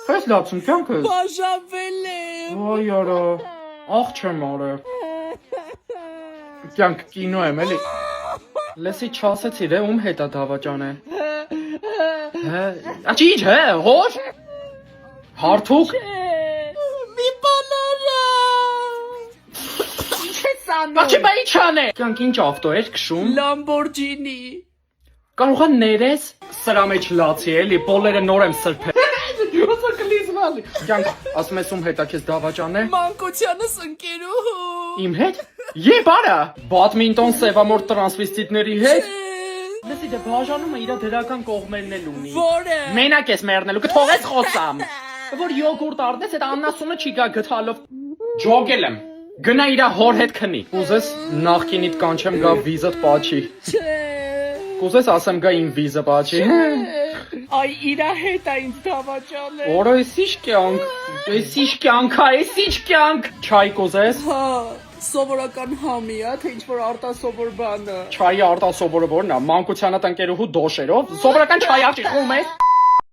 Պես լացում կյանքս։ Բաժանվել եմ։ Ոյ արա, աղ չեմ արել։ Կյանք կինո եմ էլի։ Լեսի չասեցիր է ում հետ է դավաճանը։ Աչի ինչ է, հոր։ Հարթուկ։ Մի բանարա։ Ինչ է սանում։ Աչի բա ինչ ան է։ Կյանք ինչ ավտո էր քշում։ Լամբորջինի։ Կարող է ներես սրա մեջ լացի էլի, բոլերը նոր եմ սրբել։ Ոսա կլիզվալի։ Կյանք ասում ես ում հետ է քեզ դավաճանը։ Մանկությանս ընկերուհու։ Իմ հետ։ Եվ արա, բադմինտոն սևամորտ տրանսվեստիտների հետ։ Լսի դե բաժանումը իր դրական կողմերն էլ ունի։ Որը։ Մենակ ես մեռնելու, կթողես խոսամ։ Որ յոգուրտ առնես, այդ աննասունը չի գա գթալով։ Ջոգել եմ։ Գնա իր հոր հետ քնի։ Կուզես նախկինիդ կանչեմ գա վիզդ պաչի։ Կուզես ասեմ գա իմ վիզը պաչի։ Այ իրա հետ է ինձ դավաճանը։ Որը էսիշ կյանք, էսիշ կյանք, էսիշ կյանք։ Չայ կուզես։ Հա, սովորական համի է, թե ինչ-որ արտասովոր բանը։ Չայի արտասովորը որն է, մանկությանդ ընկերուհու դոշերով, սովորական չայ աճի խում ես։